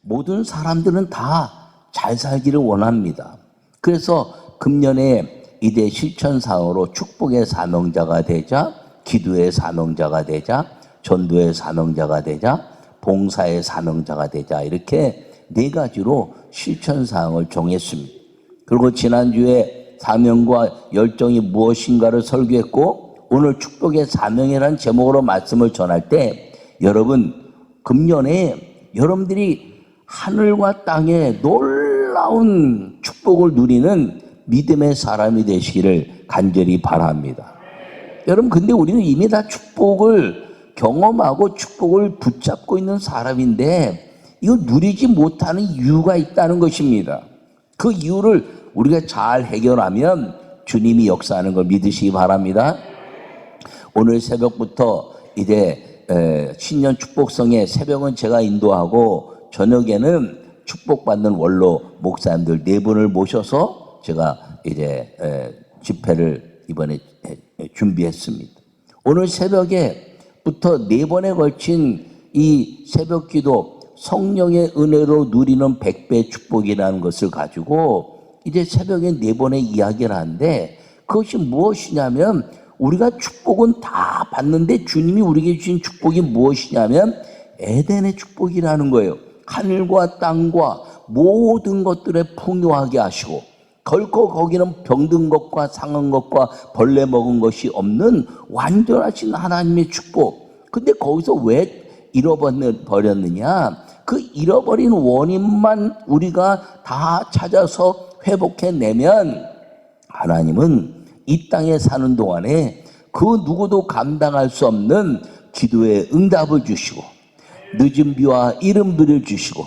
모든 사람들은 다 잘 살기를 원합니다. 그래서 금년에 이제 실천사항으로 축복의 사명자가 되자, 기도의 사명자가 되자, 전도의 사명자가 되자, 봉사의 사명자가 되자, 이렇게 4가지로 실천사항을 정했습니다. 그리고 지난주에 사명과 열정이 무엇인가를 설교했고, 오늘 축복의 사명이라는 제목으로 말씀을 전할 때, 여러분 금년에 여러분들이 하늘과 땅에 놀라운 축복을 누리는 믿음의 사람이 되시기를 간절히 바랍니다. 여러분, 근데 우리는 이미 다 축복을 경험하고 축복을 붙잡고 있는 사람인데, 이거 누리지 못하는 이유가 있다는 것입니다. 그 이유를 우리가 잘 해결하면 주님이 역사하는 걸 믿으시기 바랍니다. 오늘 새벽부터 이제 신년 축복성에 새벽은 제가 인도하고 저녁에는 축복받는 원로 목사님들 4분을 모셔서 제가 이제 집회를 이번에 준비했습니다. 오늘 새벽에부터 4번에 걸친 이 새벽 기도, 성령의 은혜로 누리는 100배 축복이라는 것을 가지고 이제 새벽에 4번의 이야기를 하는데, 그것이 무엇이냐면, 우리가 축복은 다 받는데 주님이 우리에게 주신 축복이 무엇이냐면 에덴의 축복이라는 거예요. 하늘과 땅과 모든 것들에 풍요하게 하시고, 결코 거기는 병든 것과 상한 것과 벌레 먹은 것이 없는 완전하신 하나님의 축복. 근데 거기서 왜 잃어버렸느냐? 그 잃어버린 원인만 우리가 다 찾아서 회복해내면 하나님은 이 땅에 사는 동안에 그 누구도 감당할 수 없는 기도의 응답을 주시고, 늦은 비와 이른 비를 주시고,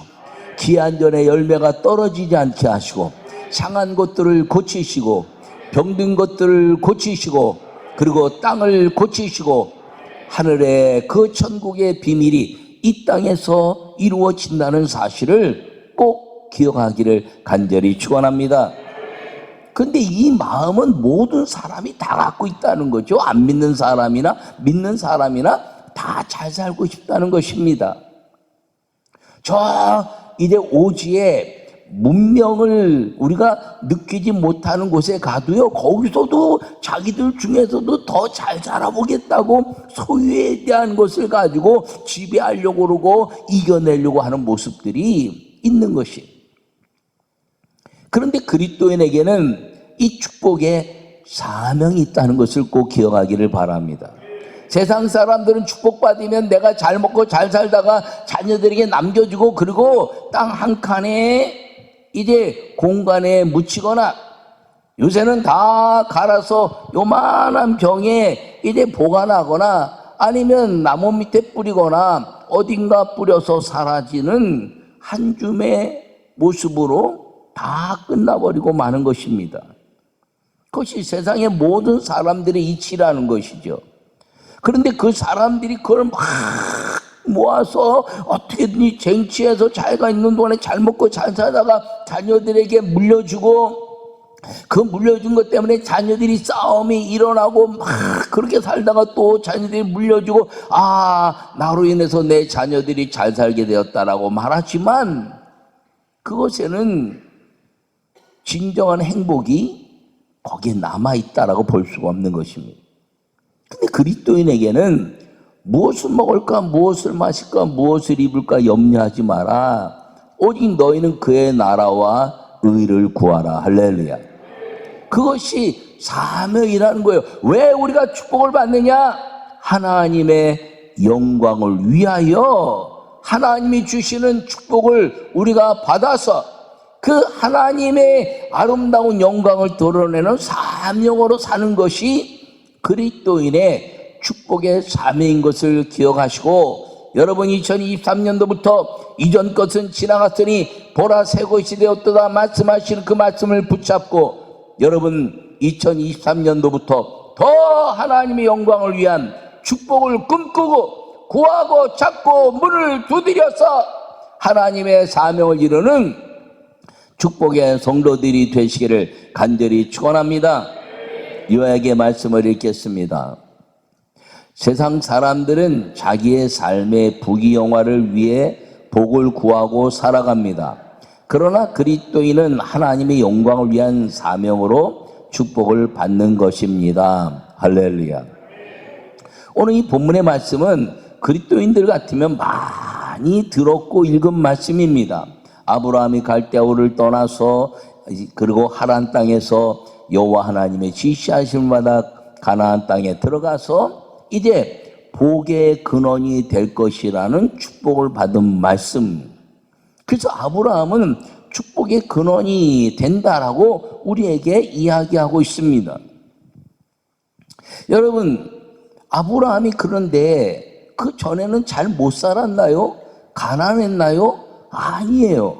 기한 전에 열매가 떨어지지 않게 하시고, 상한 것들을 고치시고, 병든 것들을 고치시고, 그리고 땅을 고치시고, 하늘의 그 천국의 비밀이 이 땅에서 이루어진다는 사실을 꼭 기억하기를 간절히 축원합니다. 근데 이 마음은 모든 사람이 다 갖고 있다는 거죠. 안 믿는 사람이나 믿는 사람이나 다 잘 살고 싶다는 것입니다. 저 이제 오지에 문명을 우리가 느끼지 못하는 곳에 가도요, 거기서도 자기들 중에서도 더 잘 살아보겠다고 소유에 대한 것을 가지고 지배하려고 그러고 이겨내려고 하는 모습들이 있는 것이. 그런데 그리스도인에게는 이 축복에 사명이 있다는 것을 꼭 기억하기를 바랍니다. 세상 사람들은 축복받으면 내가 잘 먹고 잘 살다가 자녀들에게 남겨주고, 그리고 땅 한 칸에 이제 공간에 묻히거나, 요새는 다 갈아서 요만한 병에 이제 보관하거나, 아니면 나무 밑에 뿌리거나 어딘가 뿌려서 사라지는 한 줌의 모습으로 다 끝나버리고 마는 것입니다. 그것이 세상의 모든 사람들의 이치라는 것이죠. 그런데 그 사람들이 그걸 막 모아서 어떻게든지 쟁취해서 자기가 있는 동안에 잘 먹고 잘 살다가 자녀들에게 물려주고, 그 물려준 것 때문에 자녀들이 싸움이 일어나고 막 그렇게 살다가 또 자녀들이 물려주고, 아, 나로 인해서 내 자녀들이 잘 살게 되었다라고 말하지만, 그것에는 진정한 행복이 거기에 남아있다라고 볼 수가 없는 것입니다. 근데 그리스도인에게는 무엇을 먹을까, 무엇을 마실까, 무엇을 입을까 염려하지 마라. 오직 너희는 그의 나라와 의를 구하라. 할렐루야. 그것이 사명이라는 거예요. 왜 우리가 축복을 받느냐? 하나님의 영광을 위하여 하나님이 주시는 축복을 우리가 받아서 그 하나님의 아름다운 영광을 드러내는 사명으로 사는 것이 그리스도인의 축복의 사명인 것을 기억하시고, 여러분 2023년도부터 이전 것은 지나갔으니 보라 새 것이 되었도다 말씀하시는 그 말씀을 붙잡고, 여러분 2023년도부터 더 하나님의 영광을 위한 축복을 꿈꾸고 구하고 찾고 문을 두드려서 하나님의 사명을 이루는 축복의 성도들이 되시기를 간절히 축원합니다. 요약의 말씀을 읽겠습니다. 세상 사람들은 자기의 삶의 부귀영화를 위해 복을 구하고 살아갑니다. 그러나 그리스도인은 하나님의 영광을 위한 사명으로 축복을 받는 것입니다. 할렐루야. 오늘 이 본문의 말씀은 그리스도인들 같으면 많이 들었고 읽은 말씀입니다. 아브라함이 갈대아 우르를 떠나서 그리고 하란 땅에서 여호와 하나님의 지시하심마다 가나안 땅에 들어가서 이제 복의 근원이 될 것이라는 축복을 받은 말씀. 그래서 아브라함은 축복의 근원이 된다라고 우리에게 이야기하고 있습니다. 여러분, 아브라함이 그런데 그 전에는 잘 못 살았나요? 가난했나요? 아니에요.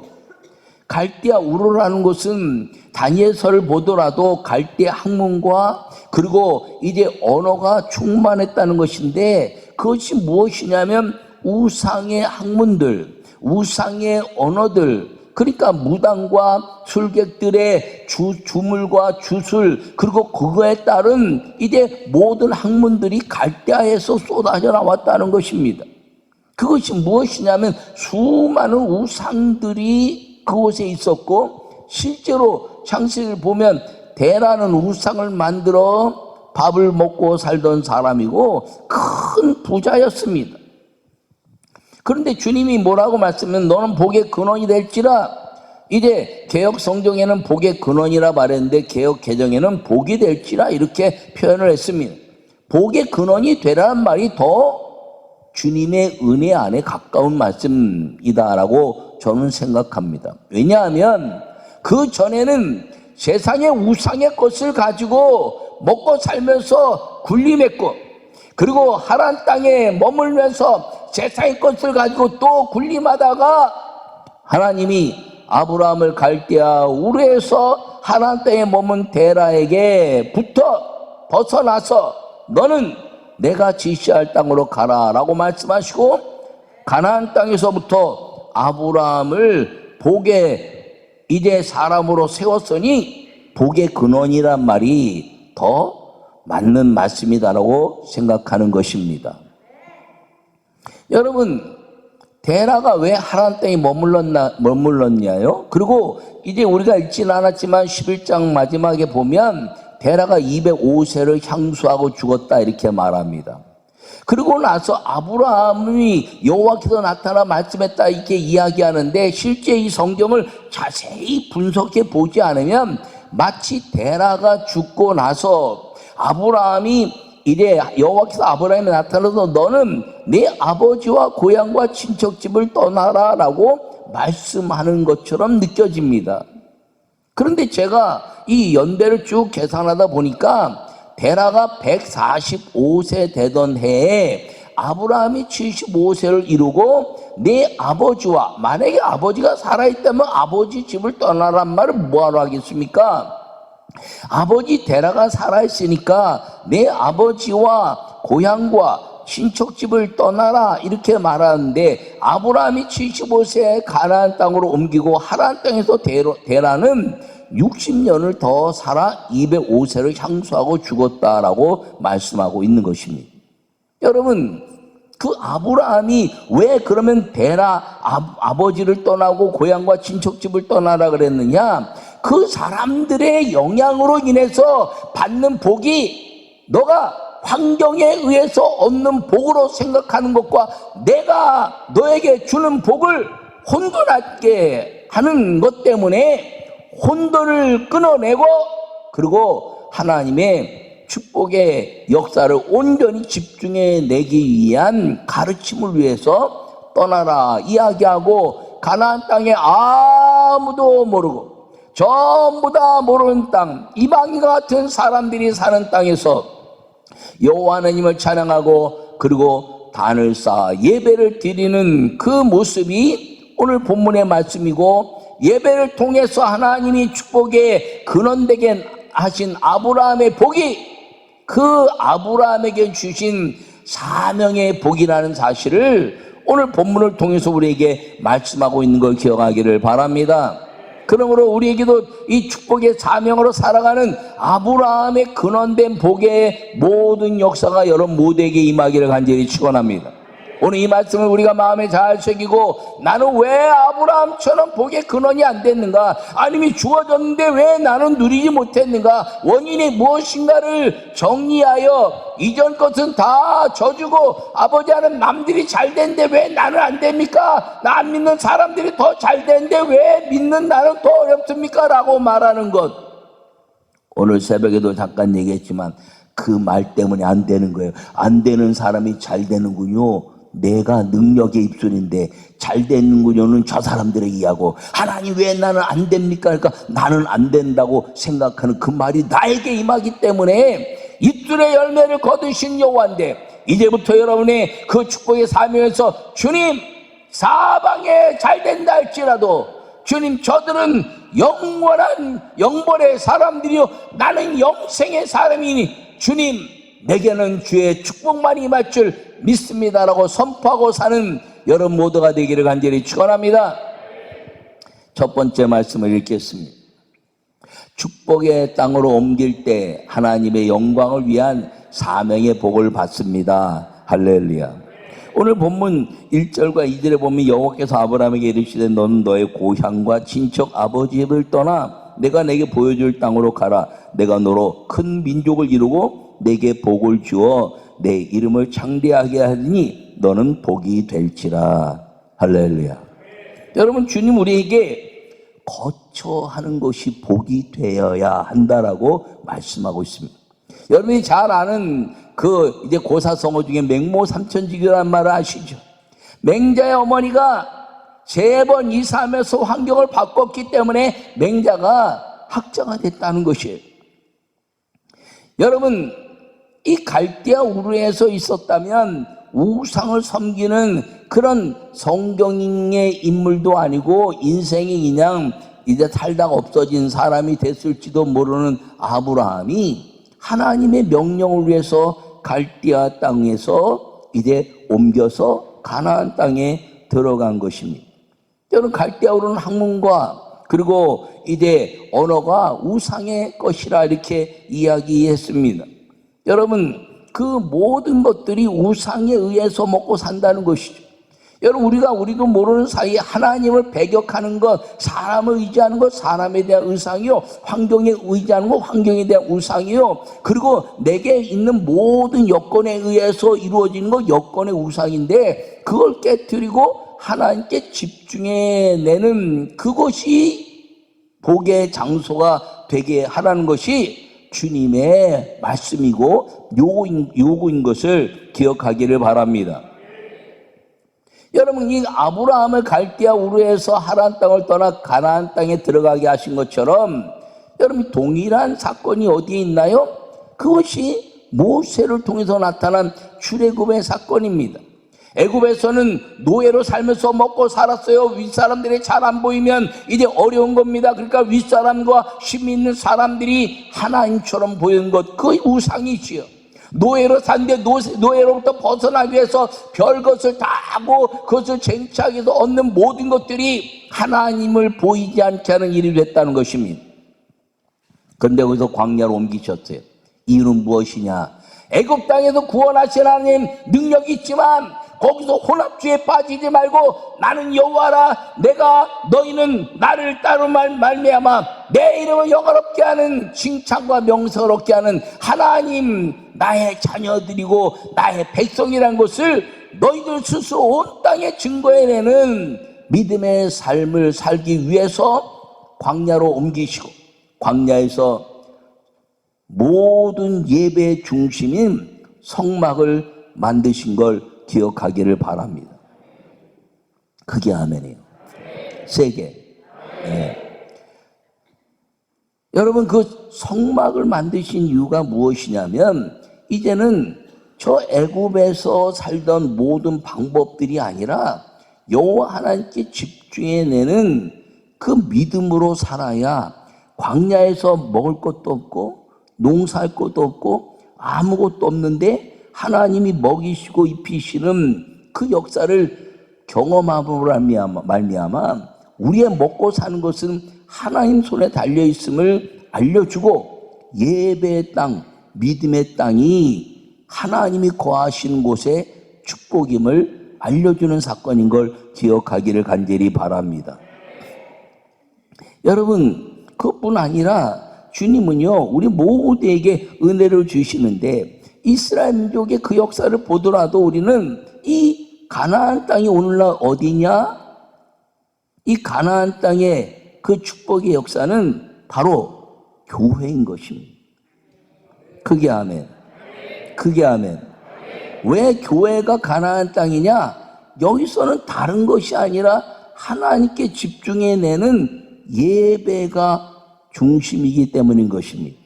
갈대아 우르라는 곳은 다니엘서를 보더라도 갈대아 학문과 그리고 이제 언어가 충만했다는 것인데, 그것이 무엇이냐면 우상의 학문들, 우상의 언어들, 그러니까 무당과 술객들의 주물과 주술, 그리고 그거에 따른 이제 모든 학문들이 갈대아에서 쏟아져 나왔다는 것입니다. 그것이 무엇이냐면 수많은 우상들이 그곳에 있었고, 실제로 창세기를 보면 대라는 우상을 만들어 밥을 먹고 살던 사람이고 큰 부자였습니다. 그런데 주님이 뭐라고 말씀하면 너는 복의 근원이 될지라, 이제 개역 성경에는 복의 근원이라 말했는데 개역 개정에는 복이 될지라 이렇게 표현을 했습니다. 복의 근원이 되라는 말이 더 주님의 은혜 안에 가까운 말씀이다라고 저는 생각합니다. 왜냐하면 그 전에는 세상의 우상의 것을 가지고 먹고 살면서 군림했고, 그리고 하란 땅에 머물면서 세상의 것을 가지고 또 군림하다가 하나님이 아브라함을 갈대아 우르에서 하란 땅에 머문 데라에게 벗어나서 너는 내가 지시할 땅으로 가라라고 말씀하시고, 가나안 땅에서부터 아브라함을 복의 이제 사람으로 세웠으니 복의 근원이란 말이 더 맞는 말씀이다라고 생각하는 것입니다. 여러분, 데라가 왜 하란 땅에 머물렀냐요? 그리고 이제 우리가 읽지는 않았지만 11장 마지막에 보면 데라가 205세를 향수하고 죽었다 이렇게 말합니다. 그리고 나서 아브라함이 여호와께서 나타나 말씀했다 이렇게 이야기하는데, 실제 이 성경을 자세히 분석해 보지 않으면 마치 데라가 죽고 나서 아브라함이 이제 여호와께서 아브라함에 나타나서 너는 네 아버지와 고향과 친척집을 떠나라라고 말씀하는 것처럼 느껴집니다. 그런데 제가 이 연대를 쭉 계산하다 보니까 데라가 145세 되던 해에 아브라함이 75세를 이루고 내 아버지와, 만약에 아버지가 살아있다면 아버지 집을 떠나란 말을 뭐하러 하겠습니까? 아버지 데라가 살아있으니까 내 아버지와 고향과 친척집을 떠나라 이렇게 말하는데, 아브라함이 75세에 가나안 땅으로 옮기고 하란 땅에서 데라는 60년을 더 살아 205세를 향수하고 죽었다라고 말씀하고 있는 것입니다. 여러분, 그 아브라함이 왜 그러면 데라 아버지를 떠나고 고향과 친척집을 떠나라 그랬느냐? 그 사람들의 영향으로 인해서 받는 복이 너가 환경에 의해서 얻는 복으로 생각하는 것과 내가 너에게 주는 복을 혼돈하게 하는 것 때문에 혼돈을 끊어내고, 그리고 하나님의 축복의 역사를 온전히 집중해내기 위한 가르침을 위해서 떠나라 이야기하고, 가나안 땅에 아무도 모르고 전부 다 모르는 땅, 이방인 같은 사람들이 사는 땅에서 여호와 하나님을 찬양하고 그리고 단을 쌓아 예배를 드리는 그 모습이 오늘 본문의 말씀이고, 예배를 통해서 하나님이 축복의 근원되게 하신 아브라함의 복이 그 아브라함에게 주신 사명의 복이라는 사실을 오늘 본문을 통해서 우리에게 말씀하고 있는 걸 기억하기를 바랍니다. 그러므로 우리에게도 이 축복의 사명으로 살아가는 아브라함의 근원된 복의 모든 역사가 여러분 모두에게 임하기를 간절히 축원합니다. 오늘 이 말씀을 우리가 마음에 잘 새기고, 나는 왜 아브라함처럼 복의 근원이 안 됐는가? 하나님이 주어졌는데 왜 나는 누리지 못했는가? 원인이 무엇인가를 정리하여, 이전 것은 다 져주고 아버지 하는 남들이 잘 되는데 왜 나는 안 됩니까? 나 안 믿는 사람들이 더 잘 되는데 왜 믿는 나는 더 어렵습니까? 라고 말하는 것. 오늘 새벽에도 잠깐 얘기했지만 그 말 때문에 안 되는 거예요. 안 되는 사람이 잘 되는군요. 내가 능력의 입술인데 잘 되는군요는 저 사람들의 이야기고, 하나님 왜 나는 안 됩니까? 그러니까 나는 안 된다고 생각하는 그 말이 나에게 임하기 때문에 입술의 열매를 거두신 여호와인데, 이제부터 여러분의 그 축복의 사명에서 주님 사방에 잘 된다 할지라도, 주님 저들은 영원한 영벌의 사람들이요 나는 영생의 사람이니 주님 내게는 주의 축복만이 임할 줄 믿습니다라고 선포하고 사는 여러분 모두가 되기를 간절히 축원합니다. 첫 번째 말씀을 읽겠습니다. 축복의 땅으로 옮길 때 하나님의 영광을 위한 사명의 복을 받습니다. 할렐루야. 오늘 본문 1절과 2절에 보면 여호와께서 아브라함에게 이르시되 너는 너의 고향과 친척 아버지 집을 떠나 내가 내게 보여줄 땅으로 가라. 내가 너로 큰 민족을 이루고 내게 복을 주어 내 이름을 창대하게 하리니 너는 복이 될지라. 할렐루야. 여러분, 주님 우리에게 거처하는 것이 복이 되어야 한다라고 말씀하고 있습니다. 여러분이 잘 아는 그 이제 고사성어 중에 맹모 삼천지교라는 말을 아시죠? 맹자의 어머니가 세 번 이사하면서 환경을 바꿨기 때문에 맹자가 학자가 됐다는 것이에요. 여러분, 이 갈대아 우르에서 있었다면 우상을 섬기는 그런 성경의 인물도 아니고 인생이 그냥 이제 살다가 없어진 사람이 됐을지도 모르는 아브라함이 하나님의 명령을 위해서 갈대아 땅에서 이제 옮겨서 가나안 땅에 들어간 것입니다. 여러분, 갈대아 우르는 학문과 그리고 이제 언어가 우상의 것이라 이렇게 이야기했습니다. 여러분, 그 모든 것들이 우상에 의해서 먹고 산다는 것이죠. 여러분, 우리도 모르는 사이에 하나님을 배격하는 것, 사람을 의지하는 것, 사람에 대한 우상이요, 환경에 의지하는 것, 환경에 대한 우상이요, 그리고 내게 있는 모든 여건에 의해서 이루어지는 것, 여건의 우상인데, 그걸 깨뜨리고 하나님께 집중해내는 그것이 복의 장소가 되게 하라는 것이 주님의 말씀이고 요구인 것을 기억하기를 바랍니다. 여러분, 이 아브라함을 갈대아 우르에서 하란 땅을 떠나 가나안 땅에 들어가게 하신 것처럼 여러분, 동일한 사건이 어디에 있나요? 그것이 모세를 통해서 나타난 출애굽의 사건입니다. 애굽에서는 노예로 살면서 먹고 살았어요. 윗사람들이 잘 안 보이면 이제 어려운 겁니다. 그러니까 윗사람과 힘 있는 사람들이 하나님처럼 보이는 것, 그 우상이지요. 노예로 사는데 노예로부터 벗어나기 위해서 별것을 다 하고 그것을 쟁취하기 위해서 얻는 모든 것들이 하나님을 보이지 않게 하는 일이 됐다는 것입니다. 그런데 거기서 광야로 옮기셨어요. 이유는 무엇이냐? 애굽 땅에서 구원하신 하나님 능력이 있지만 거기서 혼합주의에 빠지지 말고 나는 여호와라, 내가 너희는 나를 따로 말미암아 내 이름을 영화롭게 하는 칭찬과 명성을 얻게 하는 하나님, 나의 자녀들이고 나의 백성이라는 것을 너희들 스스로 온 땅에 증거해내는 믿음의 삶을 살기 위해서 광야로 옮기시고, 광야에서 모든 예배의 중심인 성막을 만드신 걸 기억하기를 바랍니다. 그게 아멘이에요. 세계. 네. 여러분, 그 성막을 만드신 이유가 무엇이냐면 이제는 저 애굽에서 살던 모든 방법들이 아니라 여호와 하나님께 집중해내는 그 믿음으로 살아야 광야에서 먹을 것도 없고 농사할 것도 없고 아무것도 없는데 하나님이 먹이시고 입히시는 그 역사를 경험함으로 말미암아 우리의 먹고 사는 것은 하나님 손에 달려있음을 알려주고, 예배의 땅, 믿음의 땅이 하나님이 거하시는 곳의 축복임을 알려주는 사건인 걸 기억하기를 간절히 바랍니다. 여러분, 그것뿐 아니라 주님은요, 우리 모두에게 은혜를 주시는데 이스라엘 민족의 그 역사를 보더라도 우리는 이 가나안 땅이 오늘날 어디냐? 이 가나안 땅의 그 축복의 역사는 바로 교회인 것입니다. 그게 아멘. 그게 아멘. 왜 교회가 가나안 땅이냐? 여기서는 다른 것이 아니라 하나님께 집중해내는 예배가 중심이기 때문인 것입니다.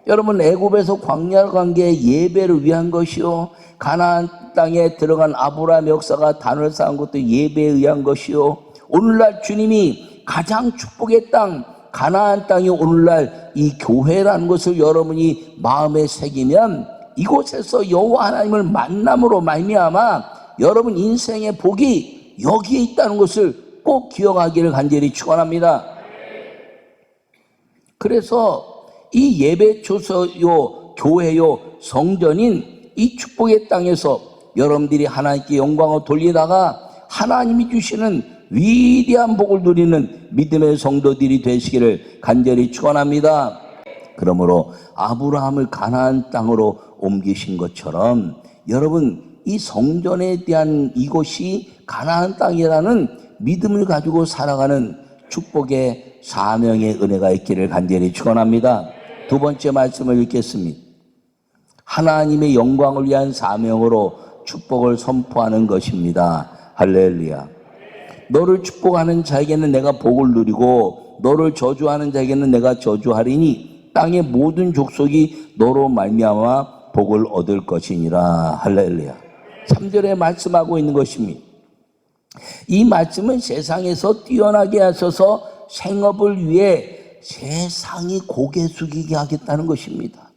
여러분, 애굽에서 광야로 간 게 예배를 위한 것이요, 가나안 땅에 들어간 아브라함 역사가 단을 쌓은 것도 예배에 의한 것이요, 오늘날 주님이 가장 축복의 땅 가나안 땅이 오늘날 이 교회라는 것을 여러분이 마음에 새기면 이곳에서 여호와 하나님을 만남으로 말미암아 여러분 인생의 복이 여기에 있다는 것을 꼭 기억하기를 간절히 축원합니다. 그래서 이 예배 초소요, 교회요, 성전인 이 축복의 땅에서 여러분들이 하나님께 영광을 돌리다가 하나님이 주시는 위대한 복을 누리는 믿음의 성도들이 되시기를 간절히 축원합니다. 그러므로 아브라함을 가나안 땅으로 옮기신 것처럼 여러분, 이 성전에 대한 이곳이 가나안 땅이라는 믿음을 가지고 살아가는 축복의 사명의 은혜가 있기를 간절히 축원합니다. 두 번째 말씀을 읽겠습니다. 하나님의 영광을 위한 사명으로 축복을 선포하는 것입니다. 할렐루야. 너를 축복하는 자에게는 내가 복을 누리고 너를 저주하는 자에게는 내가 저주하리니 땅의 모든 족속이 너로 말미암아 복을 얻을 것이니라. 할렐루야. 3절에 말씀하고 있는 것입니다. 이 말씀은 세상에서 뛰어나게 하셔서 생업을 위해 세상이 고개 숙이게 하겠다는 것입니다.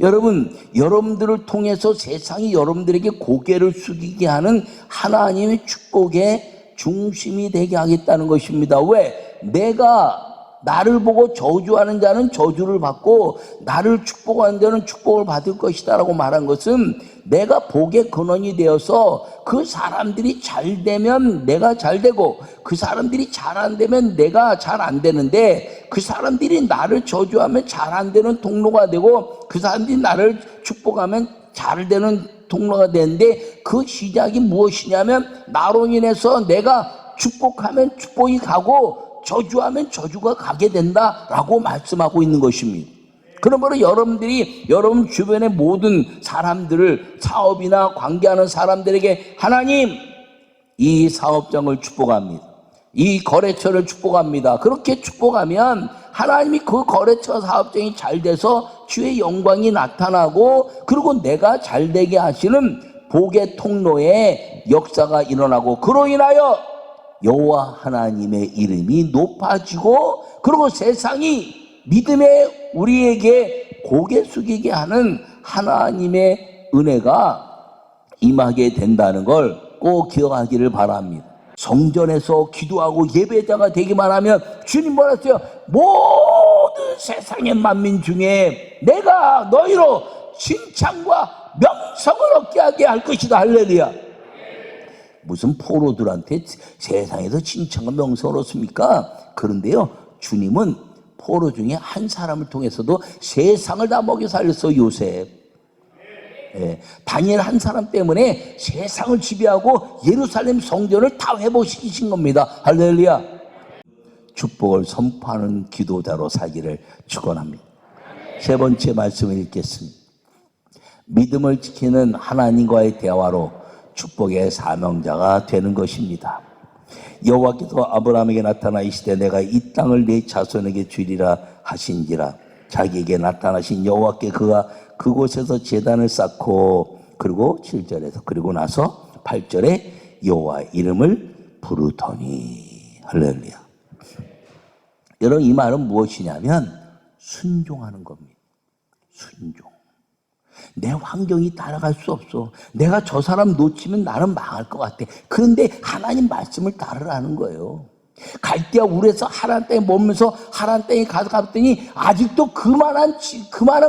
여러분, 여러분들을 통해서 세상이 여러분들에게 고개를 숙이게 하는 하나님의 축복의 중심이 되게 하겠다는 것입니다. 왜? 내가 나를 보고 저주하는 자는 저주를 받고 나를 축복하는 자는 축복을 받을 것이다 라고 말한 것은 내가 복의 근원이 되어서 그 사람들이 잘 되면 내가 잘 되고 그 사람들이 잘 안 되면 내가 잘 안 되는데 그 사람들이 나를 저주하면 잘 안 되는 통로가 되고 그 사람들이 나를 축복하면 잘 되는 통로가 되는데 그 시작이 무엇이냐면 나로 인해서 내가 축복하면 축복이 가고 저주하면 저주가 가게 된다라고 말씀하고 있는 것입니다. 그러므로 여러분들이 여러분 주변의 모든 사람들을 사업이나 관계하는 사람들에게 하나님 이 사업장을 축복합니다. 이 거래처를 축복합니다. 그렇게 축복하면 하나님이 그 거래처 사업장이 잘 돼서 주의 영광이 나타나고 그리고 내가 잘 되게 하시는 복의 통로에 역사가 일어나고 그로 인하여 여호와 하나님의 이름이 높아지고 그리고 세상이 믿음에 우리에게 고개 숙이게 하는 하나님의 은혜가 임하게 된다는 걸 꼭 기억하기를 바랍니다. 성전에서 기도하고 예배자가 되기만 하면 주님 뭐랬어요? 모든 세상의 만민 중에 내가 너희로 칭찬과 명성을 얻게 하게 할 것이다. 할렐루야. 무슨 포로들한테 세상에서 칭찬과 명성을 얻습니까? 그런데요, 주님은 포로 중에 한 사람을 통해서도 세상을 다 먹여 살렸어. 요셉. 다니엘 한 사람 때문에 세상을 지배하고 예루살렘 성전을 다 회복시키신 겁니다. 할렐루야. 축복을 선포하는 기도자로 살기를 축원합니다. 세 번째 말씀을 읽겠습니다. 믿음을 지키는 하나님과의 대화로 축복의 사명자가 되는 것입니다. 여호와께서 아브라함에게 나타나 이시되 내가 이 땅을 네 자손에게 주리라 하신지라. 자기에게 나타나신 여호와께 그가 그곳에서 제단을 쌓고 그리고 7절에서 그리고 나서 8절에 여호와 이름을 부르더니. 할렐루야. 여러분, 이 말은 무엇이냐면 순종하는 겁니다. 순종. 내 환경이 따라갈 수 없어. 내가 저 사람 놓치면 나는 망할 것 같아. 그런데 하나님 말씀을 따르라는 거예요. 갈대아 울에서 하란 땅에 머물면서 하란 땅에 가서 갔더니 아직도 그만한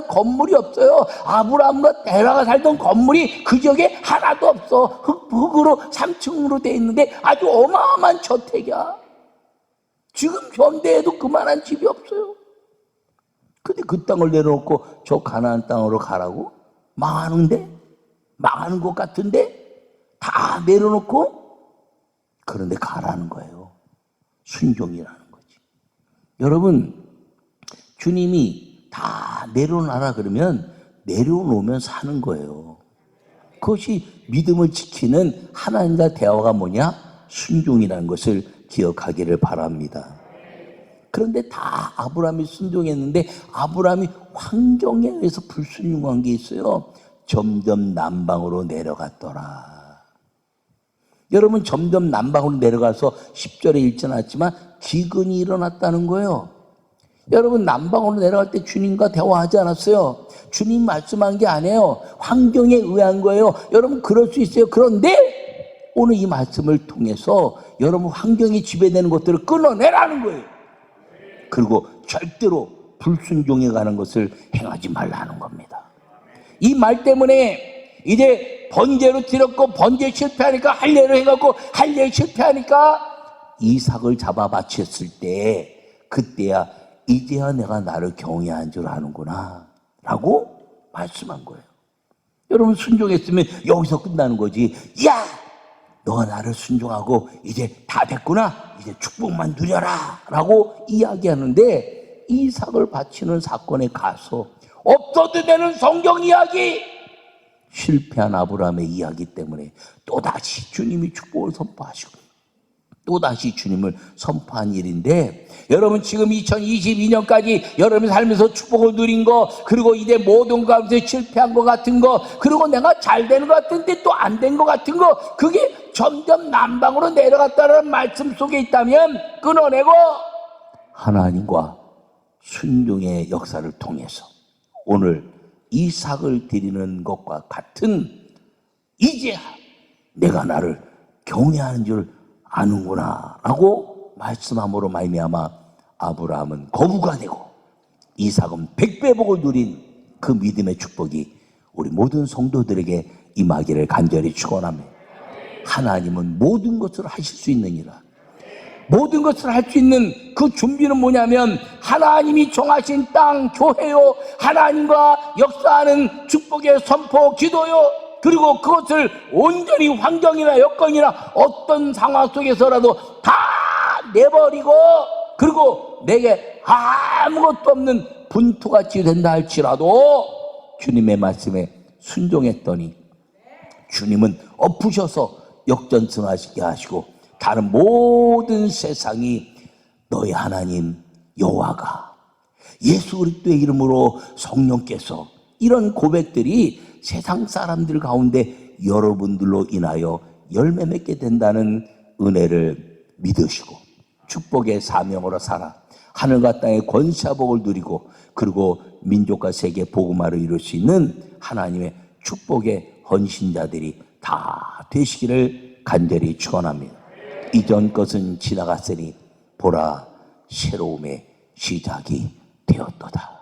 건물이 없어요. 아브라함과 데라가 살던 건물이 그 지역에 하나도 없어. 흙으로 3층으로 돼 있는데 아주 어마어마한 저택이야. 지금 현대에도 그만한 집이 없어요. 근데 그 땅을 내려놓고 저 가나안 땅으로 가라고? 망하는 것 같은데 다 내려놓고 그런데 가라는 거예요. 순종이라는 거지. 여러분, 주님이 다 내려놔라 그러면 내려놓으면 사는 거예요. 그것이 믿음을 지키는 하나님과 대화가 뭐냐? 순종이라는 것을 기억하기를 바랍니다. 그런데 다 아브라함이 순종했는데 아브라함이 환경에 의해서 불순종한 게 있어요. 점점 남방으로 내려갔더라. 여러분, 점점 남방으로 내려가서 10절에 읽지 않았지만 기근이 일어났다는 거예요. 여러분, 남방으로 내려갈 때 주님과 대화하지 않았어요. 주님 말씀한 게 아니에요. 환경에 의한 거예요. 여러분, 그럴 수 있어요. 그런데 오늘 이 말씀을 통해서 여러분 환경이 지배되는 것들을 끊어내라는 거예요. 그리고 절대로 불순종해 가는 것을 행하지 말라는 겁니다. 이 말 때문에 이제 번제로 드렸고 번제 실패하니까 할례로 해갖고 할례 실패하니까 이삭을 잡아 바쳤을 때 그때야 이제야 내가 나를 경외한 줄 아는구나 라고 말씀한 거예요. 여러분, 순종했으면 여기서 끝나는 거지. 야, 너가 나를 순종하고 이제 다 됐구나, 이제 축복만 누려라 라고 이야기하는데 이삭을 바치는 사건에 가서 없어도 되는 성경 이야기, 실패한 아브라함의 이야기 때문에 또다시 주님이 축복을 선포하시고 또다시 주님을 선포한 일인데, 여러분 지금 2022년까지 여러분이 살면서 축복을 누린 거, 그리고 이제 모든 가운데 실패한 것 같은 거, 그리고 내가 잘 되는 것 같은데 또 안 된 것 같은 거, 그게 점점 남방으로 내려갔다는 말씀 속에 있다면 끊어내고 하나님과 순종의 역사를 통해서 오늘 이삭을 드리는 것과 같은 이제 내가 나를 경외하는 줄 아는구나 라고 말씀함으로 말미암아 아브라함은 거부가 되고 이삭은 100배 복을 누린 그 믿음의 축복이 우리 모든 성도들에게 임하기를 간절히 축원합니다. 하나님은 모든 것을 하실 수 있느니라. 모든 것을 할 수 있는 그 준비는 뭐냐면 하나님이 정하신 땅, 교회요, 하나님과 역사하는 축복의 선포, 기도요, 그리고 그것을 온전히 환경이나 여건이나 어떤 상황 속에서라도 다 내버리고, 그리고 내게 아무것도 없는 분투같이 된다 할지라도 주님의 말씀에 순종했더니 주님은 엎으셔서 역전승하시게 하시고 다른 모든 세상이 너희 하나님 여호와가 예수 그리스도의 이름으로 성령께서, 이런 고백들이 세상 사람들 가운데 여러분들로 인하여 열매 맺게 된다는 은혜를 믿으시고 축복의 사명으로 살아 하늘과 땅의 권세와 복을 누리고, 그리고 민족과 세계 복음화를 이룰 수 있는 하나님의 축복의 헌신자들이 다 되시기를 간절히 축원합니다. 이전 것은 지나갔으니 보라 새로움의 시작이 되었도다.